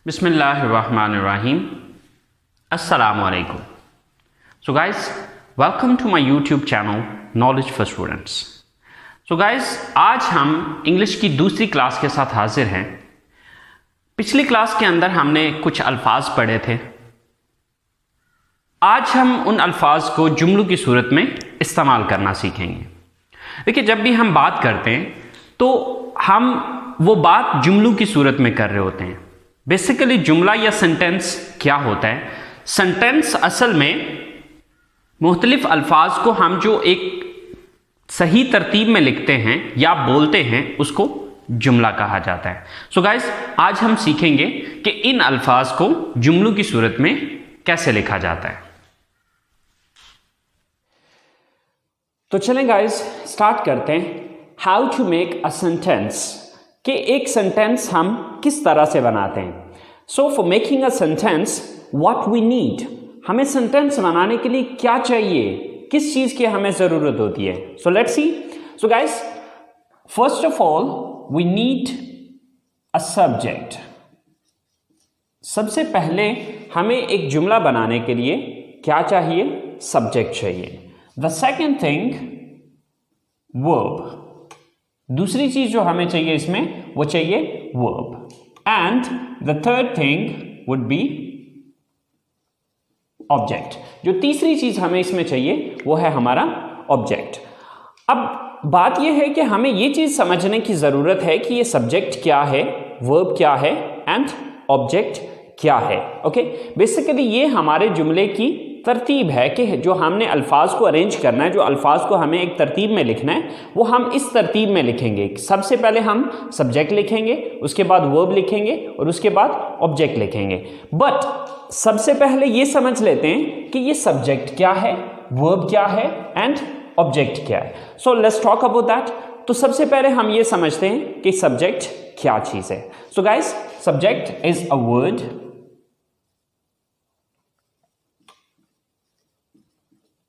Bismillahirrahmanirrahim. Assalamu alaikum. So guys, welcome to my YouTube channel Knowledge for Students. So guys, आज हम English की दूसरी class के साथ हाजिर हैं. पिछली क्लास के अंदर हमने कुछ अल्फाज पढ़े थे. आज हम उन अल्फाज को जुमलों की सूरत में इस्तेमाल करना सीखेंगे. देखिए, जब भी हम बात करते हैं तो हम वो बात जुमलों की सूरत में कर रहे होते हैं. बेसिकली जुमला या सेंटेंस क्या होता है? सेंटेंस असल में मुख्तलिफ अल्फाज को हम जो एक सही तरतीब में लिखते हैं या बोलते हैं उसको जुमला कहा जाता है. सो गाइस, आज हम सीखेंगे कि इन अल्फाज को जुमलों की सूरत में कैसे लिखा जाता है. तो चलें गाइस, स्टार्ट करते हैं. How to make a sentence, कि एक सेंटेंस हम किस तरह से बनाते हैं. So for making a sentence what we need, हमें सेंटेंस बनाने के लिए क्या चाहिए, किस चीज की हमें जरूरत होती है. So let's see. So guys, first of all we need a subject. सबसे पहले हमें एक जुमला बनाने के लिए क्या चाहिए? सब्जेक्ट चाहिए. The second thing verb. दूसरी चीज जो हमें चाहिए इसमें वो चाहिए verb. And the third thing would be object. जो तीसरी चीज हमें इसमें चाहिए वो है हमारा ऑब्जेक्ट. अब बात यह है कि हमें ये चीज समझने की जरूरत है कि ये सब्जेक्ट क्या है, वर्ब क्या है एंड ऑब्जेक्ट क्या है. ओके, बेसिकली ये हमारे जुमले की तरतीब है कि जो हमने अल्फाज को अरेंज करना है, जो अल्फाज को हमें एक तरतीब में लिखना है वो हम इस तरतीब में लिखेंगे. सबसे पहले हम सब्जेक्ट लिखेंगे, उसके बाद वर्ब लिखेंगे और उसके बाद ऑब्जेक्ट लिखेंगे. बट सबसे पहले ये समझ लेते हैं कि ये सब्जेक्ट क्या है, वर्ब क्या है एंड ऑब्जेक्ट क्या है. So let's talk about that. तो सबसे पहले हम ये समझते हैं कि सब्जेक्ट क्या चीज है. So guys, subject is a word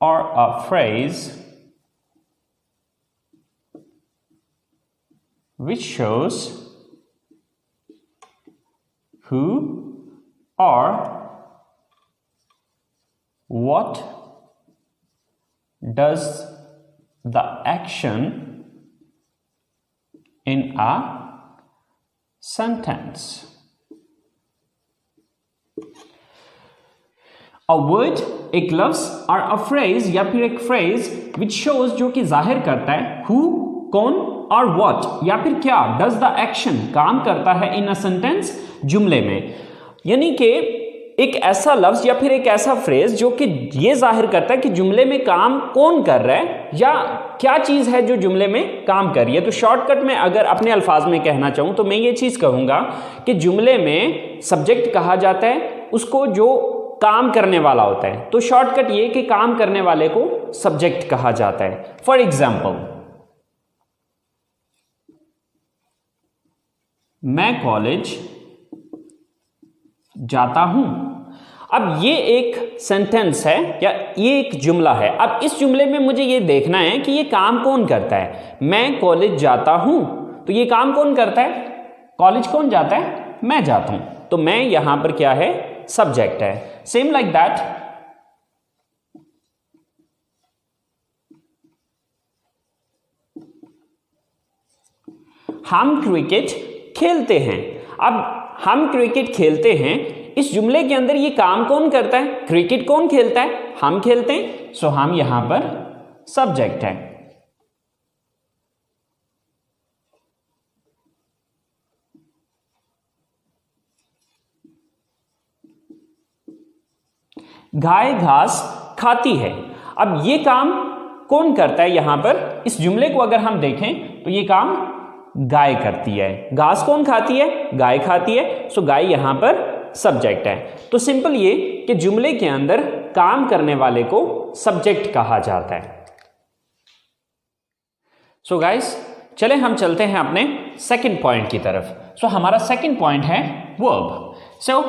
or a phrase which shows who or what does the action in a sentence. A word, एक लफ्ज और अ फ्रेज या फिर एक फ्रेज विच शोज, जो कि जाहिर करता है हु, कौन, और व्हाट या फिर क्या, डज द एक्शन, काम करता है इन अ सेंटेंस, जुमले में. यानी कि एक ऐसा लफ्ज या फिर एक ऐसा फ्रेज जो कि ये जाहिर करता है कि जुमले में काम कौन कर रहा है या क्या चीज है जो जुमले में काम कर रही है. तो शॉर्टकट में अगर अपने अल्फाज में कहना चाहूं तो मैं ये चीज कहूंगा कि जुमले में सब्जेक्ट कहा जाता है उसको जो काम करने वाला होता है. तो शॉर्टकट ये कि काम करने वाले को सब्जेक्ट कहा जाता है. फॉर एग्जाम्पल, मैं कॉलेज जाता हूं. अब ये एक सेंटेंस है या ये एक जुमला है. अब इस जुमले में मुझे ये देखना है कि ये काम कौन करता है. मैं कॉलेज जाता हूं, तो ये काम कौन करता है? कॉलेज कौन जाता है? मैं जाता हूं. तो मैं यहां पर क्या है? सब्जेक्ट है. सेम लाइक दैट, हम क्रिकेट खेलते हैं. अब हम क्रिकेट खेलते हैं, इस जुमले के अंदर ये काम कौन करता है? क्रिकेट कौन खेलता है? हम खेलते हैं. सो हम यहां पर सब्जेक्ट है. गाय घास खाती है. अब ये काम कौन करता है? यहां पर इस जुमले को अगर हम देखें तो ये काम गाय करती है. घास कौन खाती है? गाय खाती है. सो गाय यहां पर सब्जेक्ट है. तो सिंपल ये कि जुमले के अंदर काम करने वाले को सब्जेक्ट कहा जाता है. सो गाइस, चले हम चलते हैं अपने सेकंड पॉइंट की तरफ. सो हमारा सेकंड पॉइंट है verb. So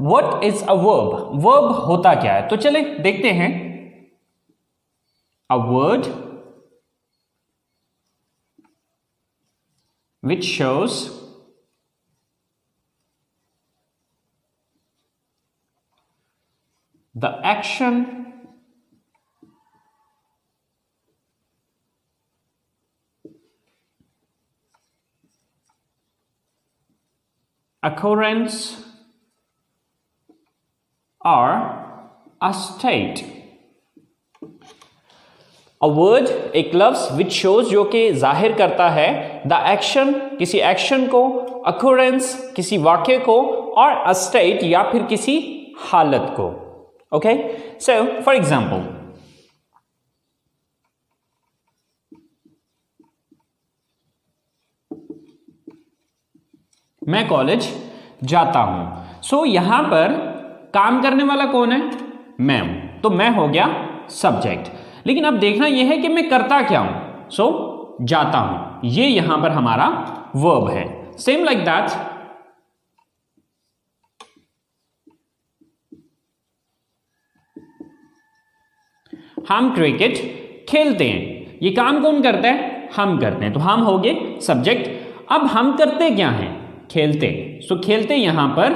what is a verb? Verb होता क्या है? तो चले देखते हैं. A word which shows the action occurrence or a state. A word एक लफ्ज which shows जो कि जाहिर करता है the action किसी एक्शन को, occurrence किसी वाक्य को और a state या फिर किसी हालत को. Okay, so for example, मैं कॉलेज जाता हूं. सो यहां पर काम करने वाला कौन है? मैं हूं. तो मैं हो गया सब्जेक्ट. लेकिन अब देखना यह है कि मैं करता क्या हूं. सो जाता हूं, ये यहां पर हमारा वर्ब है. सेम लाइक दैट, हम क्रिकेट खेलते हैं. ये काम कौन करता है? हम करते हैं. तो हम हो गए सब्जेक्ट. अब हम करते क्या हैं? खेलते. सो खेलते यहां पर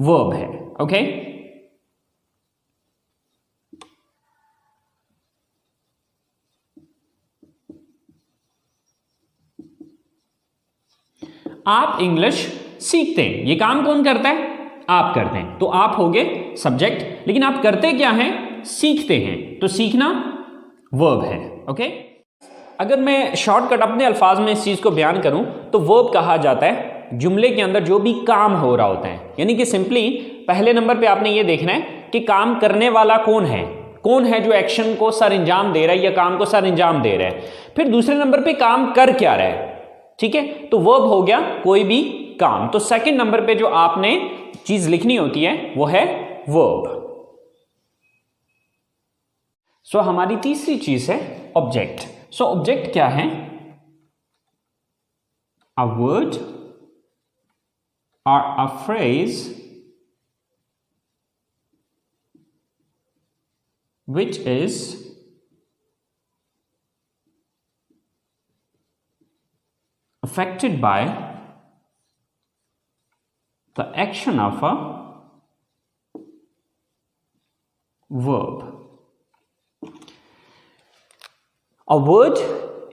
वर्ब है. ओके, आप इंग्लिश सीखते हैं. ये काम कौन करता है? आप करते हैं. तो आप हो गए सब्जेक्ट. लेकिन आप करते क्या हैं? सीखते हैं. तो सीखना वर्ब है. ओके, अगर मैं शॉर्टकट अपने अल्फाज में इस चीज को बयान करूं तो वर्ब कहा जाता है जुमले के अंदर जो भी काम हो रहा होता है. यानी कि सिंपली पहले नंबर पे आपने ये देखना है कि काम करने वाला कौन है. कौन है जो एक्शन को सर अंजाम दे रहा है या काम को सर अंजाम दे रहा है. फिर दूसरे नंबर पे काम कर क्या रहा है. ठीक है, तो वर्ब हो गया कोई भी काम. तो सेकंड नंबर पे जो आपने चीज लिखनी होती है वो है वर्ब. सो हमारी तीसरी चीज है ऑब्जेक्ट. सो ऑब्जेक्ट क्या है? A word or a phrase which is affected by the action of a verb. A word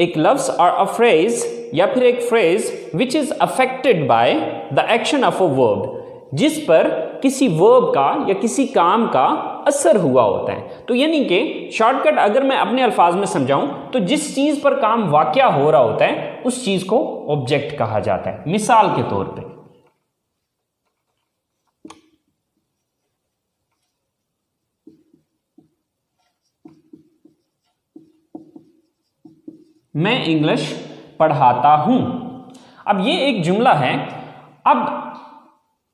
एक लफ्ज और अ फ्रेज या फिर एक phrase which is affected by the action of a verb, जिस पर किसी वर्ब का या किसी काम का असर हुआ होता है. तो यानी कि शॉर्टकट अगर मैं अपने अल्फाज में समझाऊं तो जिस चीज पर काम वाकया हो रहा होता है उस चीज को ऑब्जेक्ट कहा जाता है. मिसाल के तौर पे मैं इंग्लिश पढ़ाता हूं. अब ये एक जुमला है. अब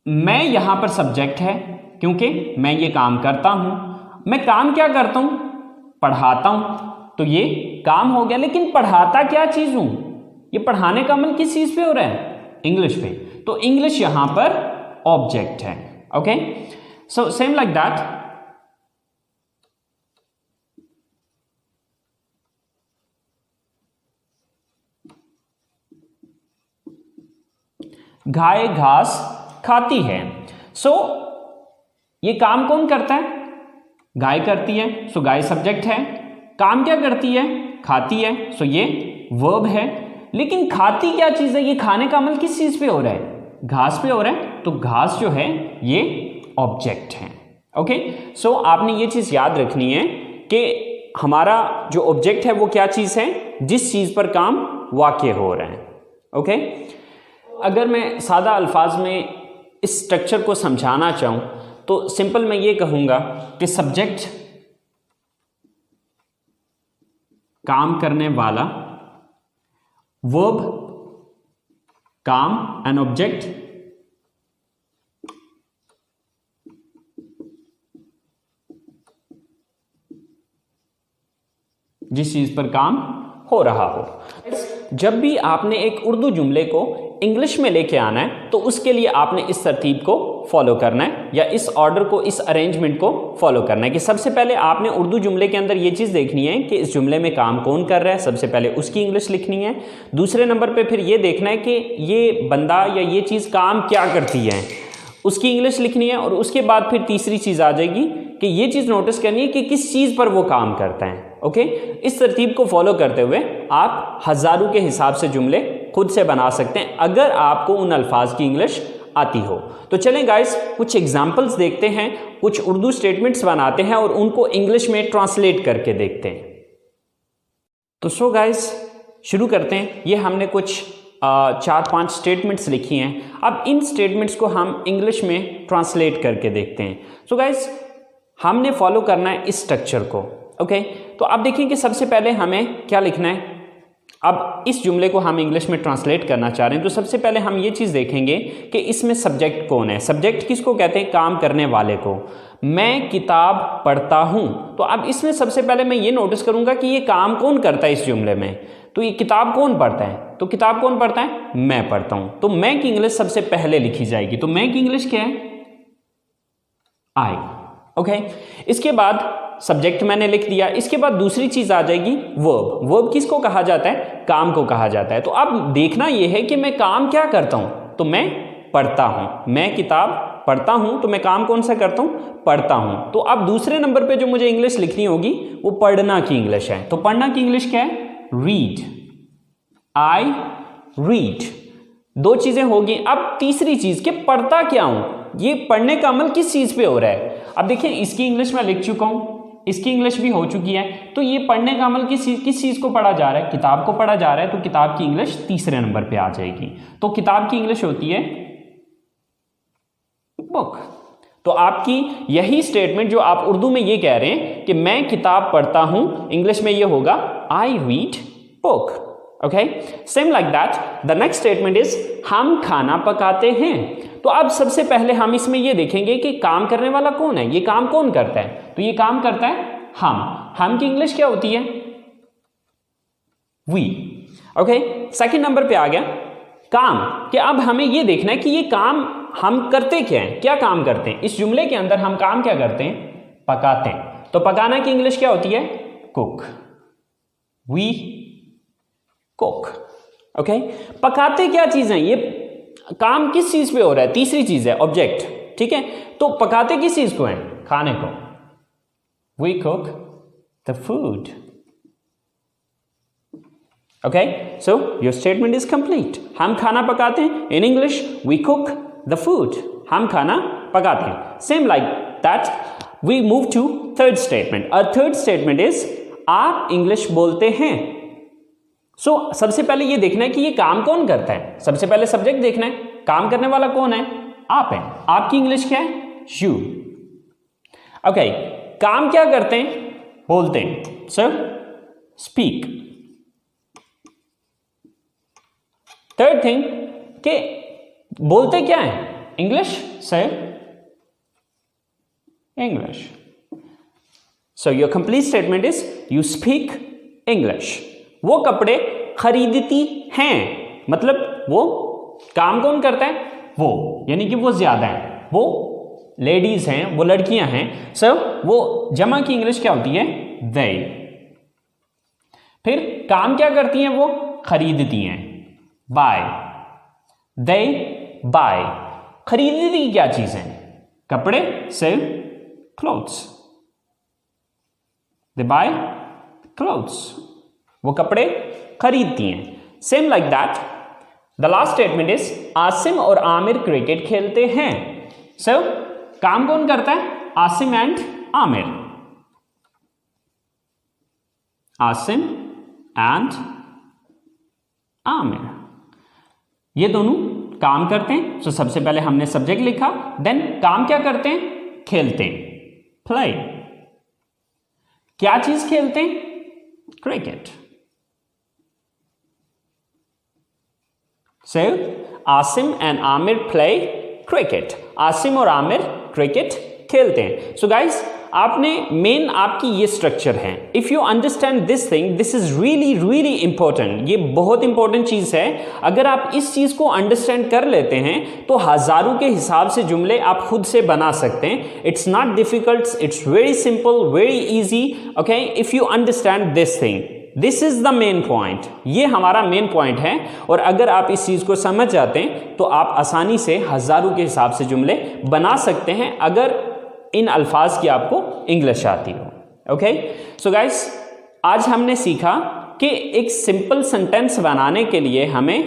मैं यहां पर सब्जेक्ट है क्योंकि मैं ये काम करता हूं. मैं काम क्या करता हूं? पढ़ाता हूं. तो ये काम हो गया. लेकिन पढ़ाता क्या चीज हूं? ये पढ़ाने का अमल किस चीज पे हो रहा है? इंग्लिश पे. तो इंग्लिश यहां पर ऑब्जेक्ट है. Okay, so same like that, गाय घास खाती है. सो ये काम कौन करता है? गाय करती है. सो गाय सब्जेक्ट है. काम क्या करती है? खाती है. सो ये वर्ब है. लेकिन खाती क्या चीज है? ये खाने का अमल किस चीज पे हो रहा है? घास पे हो रहा है. तो घास जो है ये ऑब्जेक्ट है. ओके, सो आपने ये चीज याद रखनी है कि हमारा जो ऑब्जेक्ट है वो क्या चीज है? जिस चीज पर काम वाक़या हो रहा है. ओके, अगर मैं सादा अल्फाज में इस स्ट्रक्चर को समझाना चाहूं तो सिंपल मैं ये कहूंगा कि सब्जेक्ट काम करने वाला, वर्ब काम, एन ऑब्जेक्ट जिस चीज पर काम हो रहा हो. जब भी आपने एक उर्दू जुमले को इंग्लिश में लेके आना है तो उसके लिए आपने इस तरतीब को फॉलो करना है या इस ऑर्डर को, इस अरेंजमेंट को फॉलो करना है कि सबसे पहले आपने उर्दू जुमले के अंदर ये चीज़ देखनी है कि इस जुमले में काम कौन कर रहा है. सबसे पहले उसकी इंग्लिश लिखनी है. दूसरे नंबर पे फिर ये देखना है कि ये बंदा या ये चीज़ काम क्या करती है, उसकी इंग्लिश लिखनी है. और उसके बाद फिर तीसरी चीज़ आ जाएगी कि ये चीज़ नोटिस करनी है कि किस चीज़ पर वो काम करता है। ओके, इस तरतीब को फॉलो करते हुए आप हज़ारों के हिसाब से जुमले खुद से बना सकते हैं अगर आपको उन अल्फाज की इंग्लिश आती हो। तो चलें गाइस, कुछ एग्जाम्पल्स देखते हैं, कुछ उर्दू स्टेटमेंट्स बनाते हैं और उनको इंग्लिश में ट्रांसलेट करके देखते हैं। तो सो गाइस शुरू करते हैं। ये हमने कुछ 4-5 स्टेटमेंट्स लिखी हैं। अब इन स्टेटमेंट्स को हम इंग्लिश में ट्रांसलेट करके देखते हैं। सो गाइस हमने फॉलो करना है इस स्ट्रक्चर को। ओके, तो अब देखिए कि सबसे पहले हमें क्या लिखना है। अब इस जुमले को हम इंग्लिश में ट्रांसलेट करना चाह रहे हैं, तो सबसे पहले हम ये चीज़ देखेंगे कि इसमें सब्जेक्ट कौन है। सब्जेक्ट किसको कहते हैं? काम करने वाले को। मैं किताब पढ़ता हूँ, तो अब इसमें सबसे पहले मैं ये नोटिस करूँगा कि ये काम कौन करता है इस जुमले में। तो ये किताब कौन पढ़ता है? तो किताब कौन पढ़ता है? मैं पढ़ता हूँ। तो मैं की इंग्लिश सबसे पहले लिखी जाएगी। तो मैं की इंग्लिश क्या है? आई। ओके, इसके बाद सब्जेक्ट मैंने लिख दिया। इसके बाद दूसरी चीज आ जाएगी वर्ब। वर्ब किसको कहा जाता है? काम को कहा जाता है। तो अब देखना यह है कि मैं काम क्या करता हूं। तो मैं पढ़ता हूं। मैं किताब पढ़ता हूं, तो मैं काम कौन सा करता हूं? पढ़ता हूं। तो अब दूसरे नंबर पे जो मुझे इंग्लिश लिखनी होगी वो पढ़ना की इंग्लिश है। तो पढ़ना की इंग्लिश क्या है? रीड। I read. दो चीजें होगी। अब तीसरी चीज कि पढ़ता क्या हूं, ये पढ़ने का अमल किस चीज पे हो रहा है। अब देखिए इसकी इंग्लिश में लिख चुका हूं, इसकी इंग्लिश भी हो चुकी है। तो ये पढ़ने का अमल किस चीज को पढ़ा जा रहा है? किताब को पढ़ा जा रहा है। तो किताब की इंग्लिश तीसरे नंबर पे आ जाएगी। तो किताब की इंग्लिश होती है बुक। तो आपकी यही स्टेटमेंट जो आप उर्दू में ये कह रहे हैं कि मैं किताब पढ़ता हूं, इंग्लिश में ये होगा I read book. Okay, same like that the next statement is हम खाना पकाते हैं। तो अब सबसे पहले हम इसमें ये देखेंगे कि काम करने वाला कौन है, ये काम कौन करता है। तो ये काम करता है हम की इंग्लिश क्या होती है? वी। ओके, सेकंड नंबर पे आ गया काम। कि अब हमें ये देखना है कि ये काम हम करते क्या हैं, क्या काम करते हैं। इस जुमले के अंदर हम काम क्या करते हैं? पकाते हैं। तो पकाना की इंग्लिश क्या होती है? कुक। We cook. ओके, पकाते क्या चीज है? ये काम किस चीज पे हो रहा है? तीसरी चीज है ऑब्जेक्ट। ठीक है, तो पकाते किस चीज को है? खाने को। We cook the food. Okay, so your statement is complete. हम खाना पकाते हैं। In English we cook the food. हम खाना पकाते हैं। Same like that we move to third statement. और थर्ड स्टेटमेंट इज आप इंग्लिश बोलते हैं। सो सबसे पहले ये देखना है कि ये काम कौन करता है। सबसे पहले सब्जेक्ट देखना है, काम करने वाला कौन है? आप है। आपकी इंग्लिश क्या है? यू। ओके, काम क्या करते हैं? बोलते हैं। Sir speak. थर्ड थिंग कि बोलते क्या है? English. Sir English. So your complete statement is you speak English. वो कपड़े खरीदती हैं, मतलब वो काम कौन करता है? वो, यानी कि वो ज्यादा है, वो लेडीज हैं, वो लड़कियां हैं। सो वो जमा की इंग्लिश क्या होती है? they। फिर काम क्या करती हैं? वो खरीदती हैं, buy। they buy। खरीदती क्या चीज है? कपड़े। sell clothes। they buy clothes। वो कपड़े खरीदती हैं। Same like that the last statement is Asim और आमिर क्रिकेट खेलते हैं। सो काम कौन करता है? आसिम एंड आमिर। आसिम एंड आमिर, ये दोनों काम करते हैं। सो सबसे पहले हमने सब्जेक्ट लिखा, देन काम क्या करते हैं? खेलते हैं, प्ले। क्या चीज खेलते हैं? Cricket. So, Asim and Aamir play cricket. Asim और आमिर क्रिकेट खेलते हैं। सो गाइस, आपने मेन आपकी ये स्ट्रक्चर है। If you understand this thing, this is really really important. ये बहुत इंपॉर्टेंट चीज है। अगर आप इस चीज को अंडरस्टैंड कर लेते हैं तो हजारों के हिसाब से जुमले आप खुद से बना सकते हैं। It's not difficult, it's very simple, very easy. Okay, if you understand this thing, this is the main point. ये हमारा मेन पॉइंट है। और अगर आप इस चीज को समझ जाते हैं तो आप आसानी से हजारों के हिसाब से जुमले बना सकते हैं। अगर इन अल्फाज की आपको इंग्लिश आती हो। ओके, सो गाइस आज हमने सीखा कि एक सिंपल सेंटेंस बनाने के लिए हमें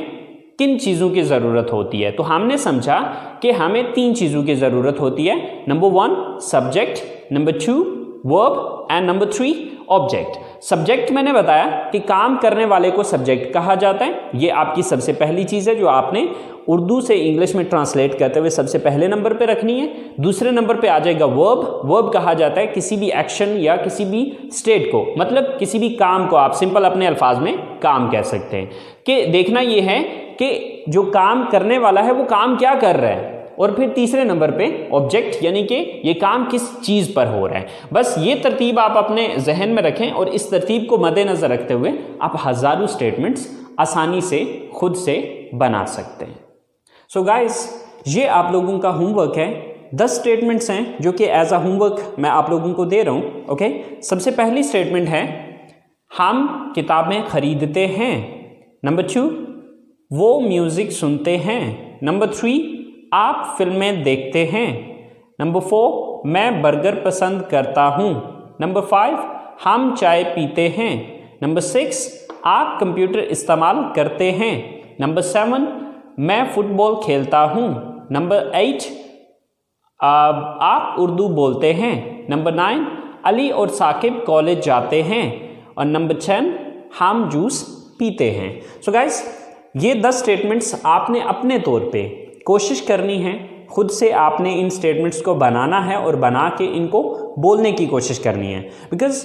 किन चीज़ों की ज़रूरत होती है। तो हमने समझा कि हमें 3 चीज़ों की ज़रूरत होती है। Number 1 subject, number 2 verb and number 3 object. Subject मैंने बताया कि काम करने वाले को सब्जेक्ट कहा जाता है। ये आपकी सबसे पहली चीज़ है जो आपने उर्दू से इंग्लिश में ट्रांसलेट करते हुए सबसे पहले नंबर पे रखनी है। दूसरे नंबर पे आ जाएगा वर्ब। वर्ब कहा जाता है किसी भी एक्शन या किसी भी स्टेट को, मतलब किसी भी काम को आप सिंपल अपने अल्फाज में काम कह सकते हैं। कि देखना ये है कि जो काम करने वाला है वो काम क्या कर रहा है। और फिर तीसरे नंबर पे ऑब्जेक्ट, यानी कि ये काम किस चीज़ पर हो रहा है। बस ये तरतीब आप अपने जहन में रखें और इस तरतीब को मद्देनज़र रखते हुए आप हज़ारों स्टेटमेंट्स आसानी से खुद से बना सकते हैं। सो गाइस, ये आप लोगों का होमवर्क है। 10 स्टेटमेंट्स हैं जो कि एज अ होमवर्क मैं आप लोगों को दे रहा हूँ। ओके, सबसे पहली स्टेटमेंट है हम किताबें खरीदते हैं। नंबर 2 वो म्यूज़िक सुनते हैं। नंबर 3 आप फिल्में देखते हैं। नंबर 4 मैं बर्गर पसंद करता हूँ। नंबर 5 हम चाय पीते हैं। नंबर 6 आप कंप्यूटर इस्तेमाल करते हैं। नंबर 7 मैं फुटबॉल खेलता हूँ। नंबर 8 आप उर्दू बोलते हैं। नंबर 9 अली और साकिब कॉलेज जाते हैं। और नंबर 10 हम जूस पीते हैं। सो गाइस, ये 10 स्टेटमेंट्स आपने अपने तौर पे कोशिश करनी है, खुद से आपने इन स्टेटमेंट्स को बनाना है और बना के इनको बोलने की कोशिश करनी है। बिकॉज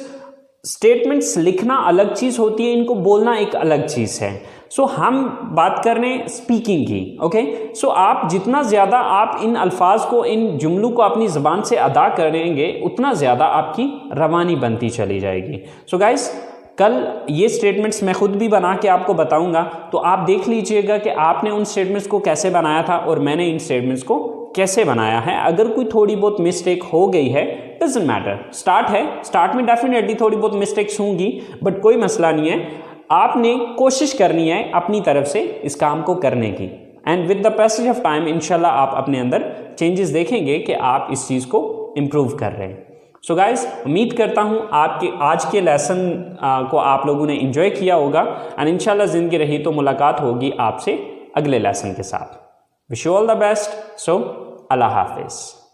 स्टेटमेंट्स लिखना अलग चीज़ होती है, इनको बोलना एक अलग चीज़ है। सो हम बात कर रहे हैं स्पीकिंग की। ओके, सो आप जितना ज़्यादा आप इन अल्फाज को, इन जुमलों को अपनी ज़बान से अदा करेंगे उतना ज़्यादा आपकी रवानी बनती चली जाएगी। सो गाइस, कल ये स्टेटमेंट्स मैं खुद भी बना के आपको बताऊंगा, तो आप देख लीजिएगा कि आपने उन स्टेटमेंट्स को कैसे बनाया था और मैंने इन स्टेटमेंट्स को कैसे बनाया है। अगर कोई थोड़ी बहुत मिस्टेक हो गई है, डजंट मैटर, स्टार्ट है, स्टार्ट में डेफिनेटली थोड़ी बहुत मिस्टेक्स होंगी, बट कोई मसला नहीं है। आपने कोशिश करनी है अपनी तरफ से इस काम को करने की, and with the passage of time इंशाल्लाह आप अपने अंदर चेंजेस देखेंगे कि आप इस चीज़ को इम्प्रूव कर रहे हैं। सो गाइस, उम्मीद करता हूँ आपके आज के लेसन को आप लोगों ने एंजॉय किया होगा, एंड इंशाल्लाह ज़िंदगी रही तो मुलाकात होगी आपसे अगले लेसन के साथ। Wish you all the best. So अल्लाह हाफिज़।